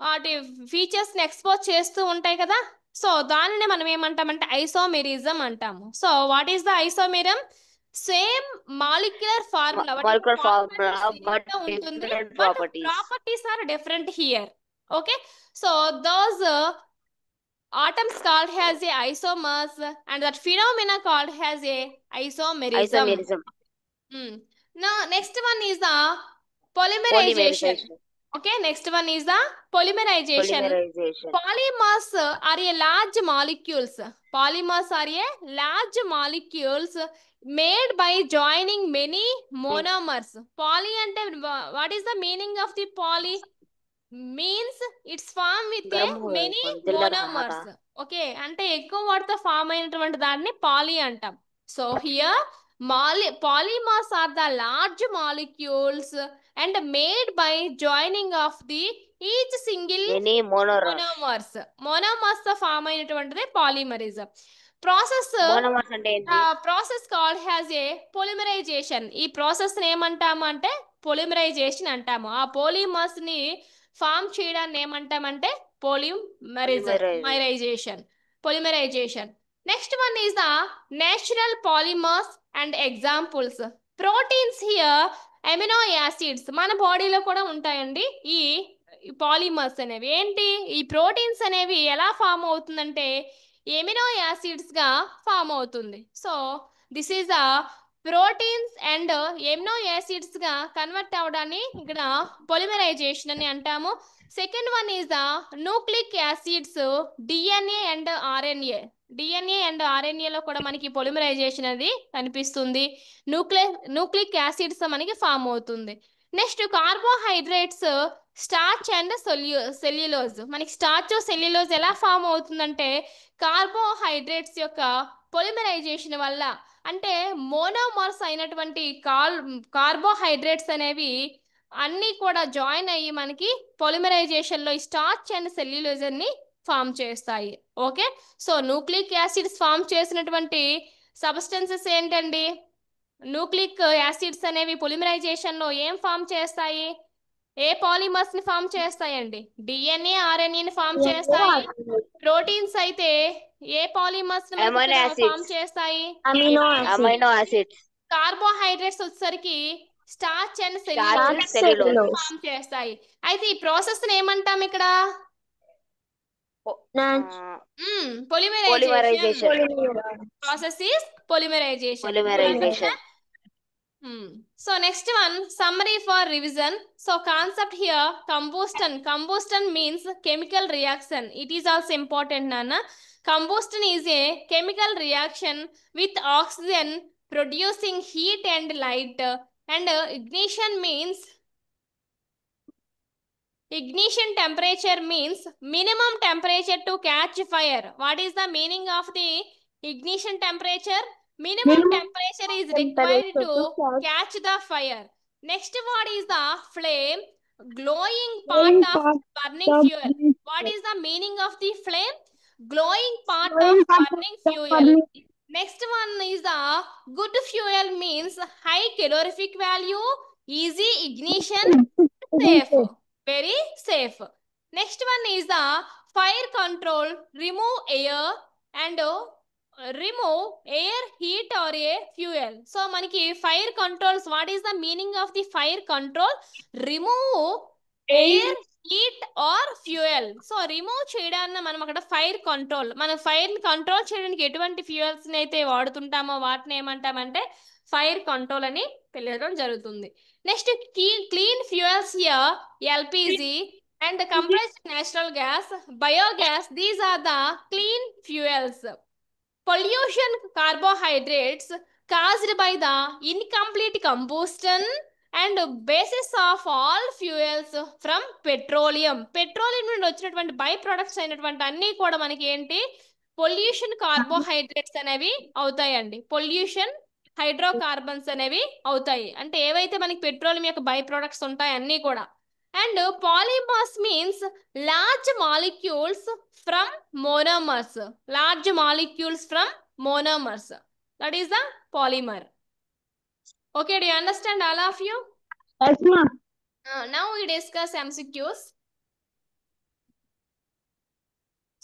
వాటి ఫీచర్స్ ని ఎక్స్పోజ్ చేస్తూ ఉంటాయి కదా, సో దానిని మనం ఏమంటామంటే ఐసోమెరిజం అంటాము. So what is the isomerism? Same molecular formula ఉంటుంది but properties are different here. Okay, so those atoms called as a isomers and that phenomena called as a isomerism. Now next one is the polymerization. Okay, next one is the polymerization. Polymers are a large molecules. Polymers are a large molecules made by joining many monomers. Poly ante what is the meaning of the poly? Means it's formed with a many monomers. Okay, అంటే ఎక్కువ వాటితో form అయినటువంటి దాన్ని poly అంటాం. So here polymers are the large molecules and made by joining of the each single monomers. Monomers తో form అయినటువంటిది polymerism. Process called has a polymerisation. ఈ process ఏమంటాము అంటే పొలిమరైజేషన్ అంటాము. ఆ పోలిమర్స్ ని ఫామ్ చేయడాన్ని ఏమంటామంటే polymerisation. Next one is the natural polymers and examples. Proteins here amino acids మన బాడీలో కూడా ఉంటాయండి. ఈ పాలిమర్స్ అనేవి ఏంటి, ఈ ప్రోటీన్స్ అనేవి ఎలా ఫామ్ అవుతుందంటే ఎమినో యాసిడ్స్ గా ఫామ్ అవుతుంది. So this is a proteins and amino acids గా కన్వర్ట్ అవడాన్ని ఇక్కడ పొలిమరైజేషన్ అని అంటాము. Second one is the nucleic acids, DNA and RNA. DNA and ఆర్ఎన్ఏలో కూడా మనకి పొలిమరైజేషన్ అనేది కనిపిస్తుంది. న్యూక్లిక్ యాసిడ్స్ మనకి ఫామ్ అవుతుంది. Next carbohydrates, starch and cellulose. మనకి స్టార్చ్ సెల్యులోజ్ ఎలా ఫామ్ అవుతుందంటే కార్బోహైడ్రేట్స్ యొక్క పొలిమరైజేషన్ వల్ల. అంటే మోనోమర్స్ అయినటువంటి కార్బోహైడ్రేట్స్ అనేవి అన్నీ కూడా జాయిన్ అయ్యి మనకి పొలిమరైజేషన్లో ఈ స్టార్చ్ అండ్ సెల్యులోజ్ని ఫామ్ చేస్తాయి. ఓకే, సో న్యూక్లిక్ యాసిడ్స్ ఫామ్ చేసినటువంటి సబ్స్టెన్సెస్ ఏంటండి? న్యూక్లిక్ యాసిడ్స్ అనేవి పొలిమరైజేషన్లో ఏం ఫామ్ చేస్తాయి? ఏ పాలిమర్స్ ని ఫామ్ చేస్తాయండి? డిఎన్ఏ ఆర్ఎన్ఏని ఫామ్ చేస్తాయి. ప్రోటీన్స్ అయితే ఏ పాలిమర్స్ ని ఫామ్ చేస్తాయి? Amino acids. కార్బోహైడ్రేట్స్ వచ్చేసరికి స్టార్చ్ అండ్ సెల్యులోజ్ ఫామ్ చేస్తాయి. అయితే ఈ ప్రాసెస్ ని ఏమంటాం ఇక్కడ? Polymerization. Process is polymerization. So next one, summary for revision. So concept here, combustion. Combustion means chemical reaction. It is also important, Nana. Combustion is a chemical reaction with oxygen producing heat and light. And ignition means ignition temperature means minimum temperature to catch fire. What is the meaning of the ignition temperature? Minimum temperature is required to catch the fire. Next word is the flame, glowing part of burning fuel. What is the meaning of the flame? Glowing part of burning fuel. Next one is the good fuel means high calorific value, easy ignition, safe. Very safe. Next one is the fire control, remove air and remove air, heat or a fuel. So maniki fire controls, what is the meaning of the fire control? Remove air, heat or fuel. So remove చేయడాన్ని మనం అక్కడ fire control, మన fire ని control చేయడానికి ఎటువంటి fuels ని అయితే వాడుతుంటామో వాటిని ఏమంటామంటే ఫైర్ కంట్రోల్ అని పిలవడం జరుగుతుంది. Next clean fuels here LPG and the compressed natural gas, biogas, these are the clean fuels. Pollution, carbohydrates caused by the incomplete combustion and basis of all fuels from petroleum. Petroleum నుండి వచ్చినటువంటి by products అయినటువంటి అన్నీ కూడా మనకి ఏంటి? Pollution carbohydrates అనేవి అవుతాయండి. Pollution hydrocarbons అనేవి అవుతాయి. అంటే ఏవైతే మనకి పెట్రోలియం యొక్క బై ప్రొడక్ట్స్ ఉంటాయి అన్నీ కూడా. And polymers means large molecules from monomers. Large molecules from monomers. That is the polymer. Okay, do you understand all of you? Yes, ma'am. Now we discuss MCQs.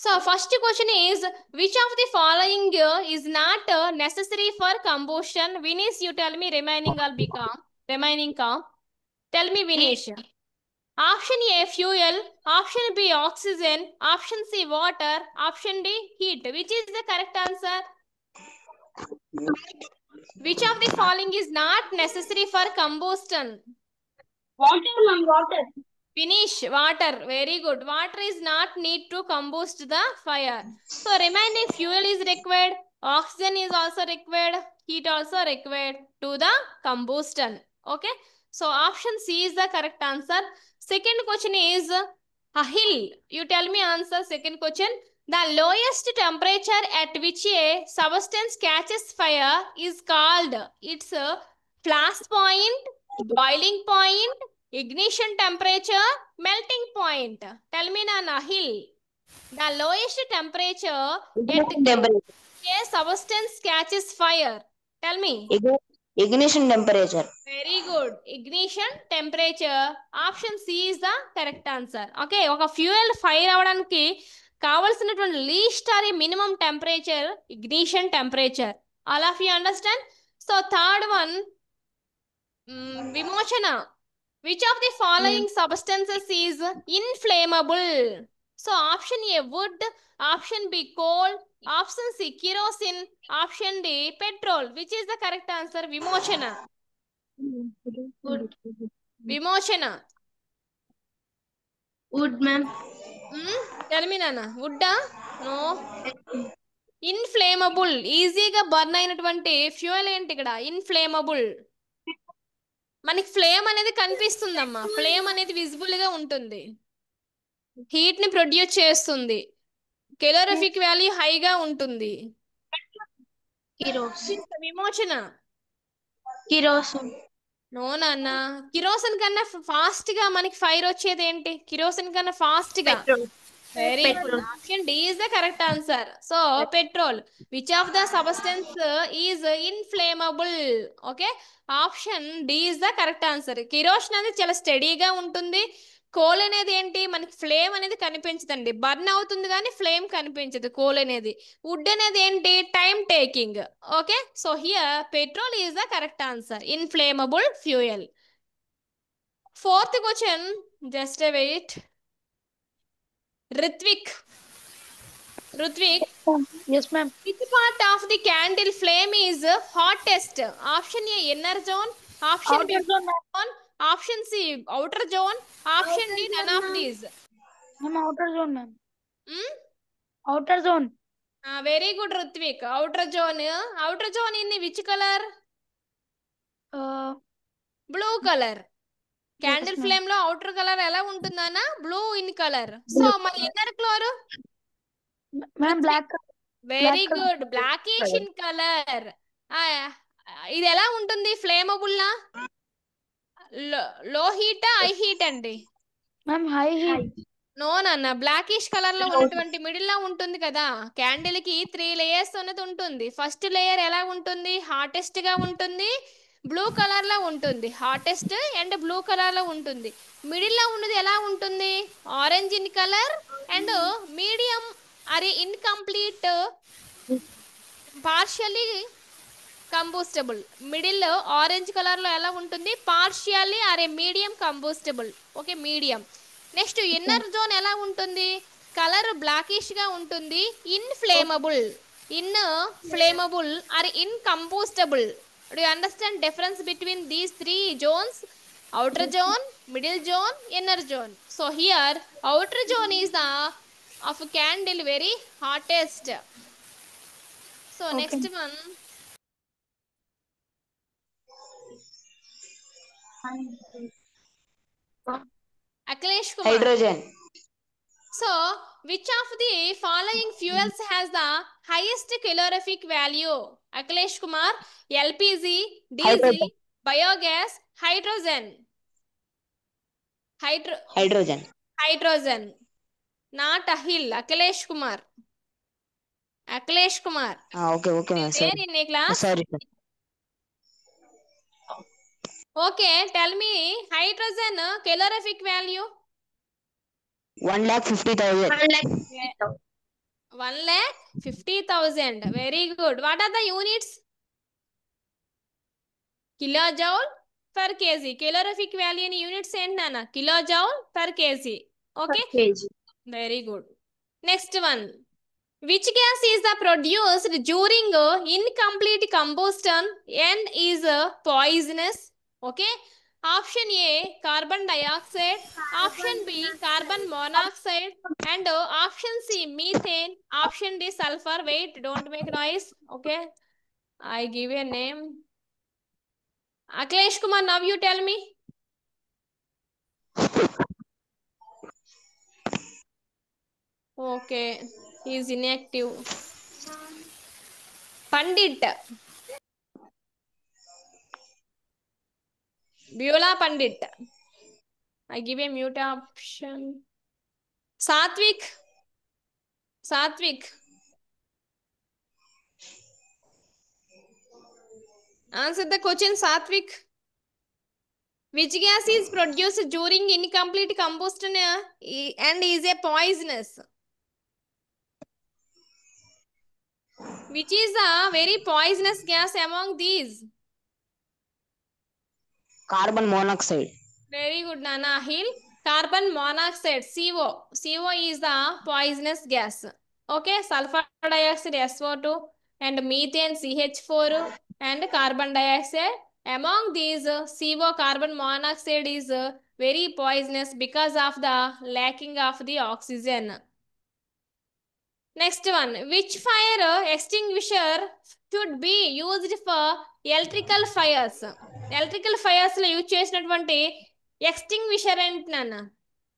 So first question is, which of the following is not necessary for combustion? Vinesh, you tell me. Remaining, I'll be calm. Remaining calm. Tell me, Vinesh. Option A, fuel. Option B, oxygen. Option C, water. Option D, heat. Which is the correct answer? Which of the following is not necessary for combustion? Water, ma'am, water. Finish. Water. Very good. Water is not need to combust the fire. So remaining fuel is required. Oxygen is also required. Heat also required to the combustion. Okay. So option C is the correct answer. Second question is a hill. You tell me answer. Second question. The lowest temperature at which a substance catches fire is called its flash point, boiling point, ignition temperature, melting point. Tell me, Nana, hill. The lowest temperature at a substance catches fire. Tell me. Ignition temperature. Very good. Ignition temperature. Option C is the correct answer. Okay. Oka fuel fire avvadaniki కావాల్సినటువంటి least or minimum temperature ignition temperature. All of you understand? So third one, Vimochana. Which of the following substances is inflammable? So option A wood, option B coal, option C kerosene, option D petrol. Which is the correct answer? Vimochana. Vimochana. Wood, ma'am. Tell me, Nana. Wood? No. Inflammable ఈజీగా burn అయినటువంటి fuel ఏంటి ఇక్కడ? Inflammable. మనకి flame అనేది కనిపిస్తుందమ్మా, flame అనేది visible గా ఉంటుంది, heat ని ప్రొడ్యూస్ చేస్తుంది, కెలోరిఫిక్ వాల్యూ హైగా ఉంటుంది. విమోచన. కిరోసిన్. నో నాన్న, కిరోసిన్ కన్నా ఫాస్ట్ గా మనకి ఫైర్ వచ్చేది ఏంటి? కిరోసిన్ కన్నా ఫాస్ట్ గా. Very good. Option D is the correct answer. So petrol. Which of the substance is inflammable? Okay. Option D is the correct answer. Kerosene అనేది చాలా స్టడీగా ఉంటుంది. కోల్ అనేది ఏంటి? మనకి ఫ్లేమ్ అనేది కనిపించదండి, బర్న్ అవుతుంది కానీ ఫ్లేమ్ కనిపించదు కోల్ అనేది. వుడ్ అనేది ఏంటి? Time taking. Okay. So here petrol is the correct answer, inflammable fuel. Fourth question, just wait. Ritvik. Yes, ma'am. Which part of the candle flame is hottest? Option A inner zone, option B Outer zone, zone, option C outer zone, option D none of these. ma'am. Outer zone, ma'am. Hmm? Outer zone. Very good, Ritvik. Outer zone. Outer zone in which color? Blue color. Candle flame లో outer colour ఎలా ఉంటుందన్నా? Blue in colour. So మన inner colour? Ma'am, black. Very good, blackish in colour. ఇది ఎలా ఉంటుంది flammable లా? లో heat, high heat అండి? Ma'am, high heat. No నాన్న, బ్లాకిష్ కలర్ లో ఉన్నటువంటి మిడిల్ లో ఉంటుంది కదా. క్యాండిల్ కి 3 లేయర్స్ అనేది ఉంటుంది. ఫస్ట్ లేయర్ ఎలా ఉంటుంది? హాటెస్ట్ గా ఉంటుంది, బ్లూ కలర్ లో ఉంటుంది. హాటెస్ట్ అండ్ బ్లూ కలర్ లో ఉంటుంది. మిడిల్ లో ఉన్నది ఎలా ఉంటుంది? Orange in colour and medium అరే ఇన్కంప్లీట్, పార్షియల్లీ కంబూస్టబుల్. మిడిల్ లో ఆరెంజ్ కలర్ లో ఎలా ఉంటుంది? పార్షియల్లీ అరే medium combustible. Okay, medium. Next inner zone ఎలా ఉంటుంది? కలర్ బ్లాకిష్ గా ఉంటుంది, inflammable. In flammable or incombustible. Do you understand difference between these three zones? Outer zone, middle zone, inner zone. So here outer zone is the of candle very hottest. So next one, Akhilesh Kumar. Hydrogen. So which of the following fuels has the highest calorific value? Akhilesh Kumar. LPG, diesel, biogas, hydrogen. Hydrogen. Not Ahil. Akhilesh Kumar. Okay, ma'am. There in a class. Sorry. Okay, tell me hydrogen calorific value. 1,50,000. 1,50,000. Very good. What are the units? Kilojoule per kg. Calorific value in units and nana. Kilojoule per kg. Okay. Per kg. Very good. Next one. Which gas is the produced during incomplete combustion and is poisonous? Okay. Option A carbon dioxide, option B carbon monoxide, and option C methane, option D sulfur. Wait, don't make noise. Okay, I give a name. Akhilesh Kumar, now you tell me. Okay, he is inactive. Pandit. Beulah Pandit. I give a mute option. Satvik. Answer the question, Satvik. Which gas is produced during incomplete combustion and is a poisonous? Which is a very poisonous gas among these? Carbon monoxide. Very good, Nana Hill. Carbon monoxide, CO. CO is the poisonous gas. Okay, sulfur dioxide, SO2, and methane, CH4, and carbon dioxide. Among these, CO, carbon monoxide is very poisonous because of the lacking of the oxygen. Next one, which fire extinguisher should be used for electrical fires? Electrical fires లో use చేసినటువంటి extinguisher ఏంటన్నా?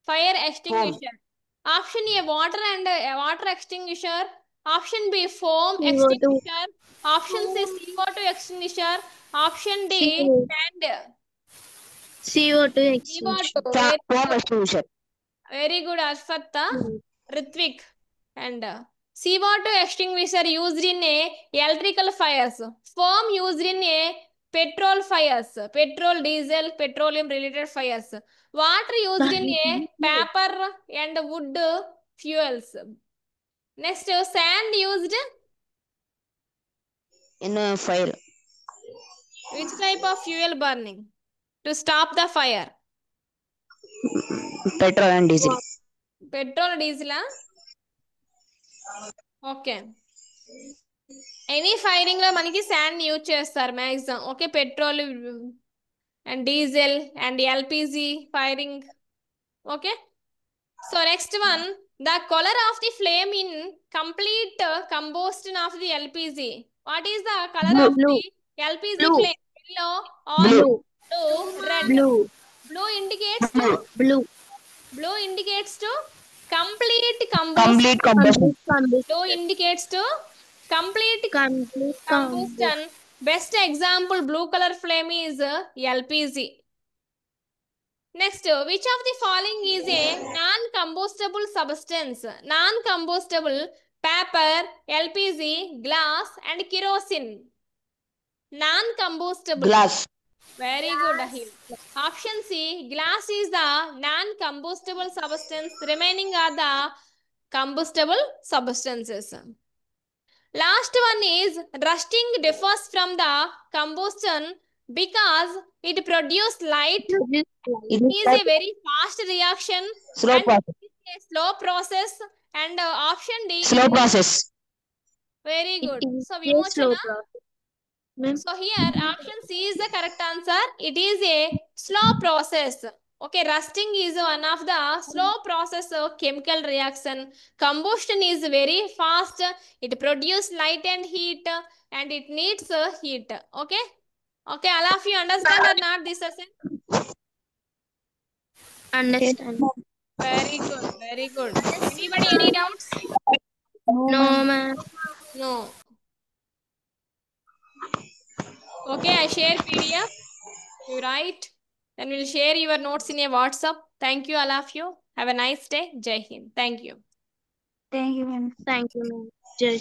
Fire extinguisher. Option A water extinguisher, option B foam extinguisher, option C CO2 extinguisher, option D sand. CO2 Foam extinguisher. Very good Arfat, Ritvik. And CO2 extinguisher used in a electrical fires. Foam used in a petrol fires, petrol, diesel, petroleum related fires. Water used in a paper and wood fuels. Next, sand used In a fire. which type of fuel burning to stop the fire? Petrol and diesel. Petrol, diesel. Okay, any firing లో మనకి sand use చేస్తారు maximum. Okay, petrol and diesel and LPG firing. Okay, so next one, the colour of the flame in complete combustion of the LPG. What is the colour of the LPG flame? Yellow, orange, red. Blue indicates to complete combustion. Complete combustion. Blue indicates to complete combustion. Best example, blue color flame is LPG. Next, which of the following is a non-combustible substance? Non-combustible: paper, LPG, glass, and kerosene. Non-combustible. Glass. Very good, Ahil. Option C, glass is the non-combustible substance. Remaining are the combustible substances. Last one is rusting differs from the combustion because it produces light. It is a very fast reaction. Slow and process. it is a slow process. And option D. Slow process. Very good. So Vimochana. So here option C is the correct answer. It is a slow process. Okay, rusting is one of the slow process of chemical reaction. Combustion is very fast. It produces light and heat, and it needs heat. Okay, okay, all of you understand or not this lesson? Understand. Very good, very good. Anybody any doubts? No, ma'am. No. Okay, I share PDF. You write. Then we'll share your notes in a WhatsApp. Thank you, all of you. Have a nice day. Jai Hind. Thank you. Thank you, ma'am. Thank you, ma'am. Jai.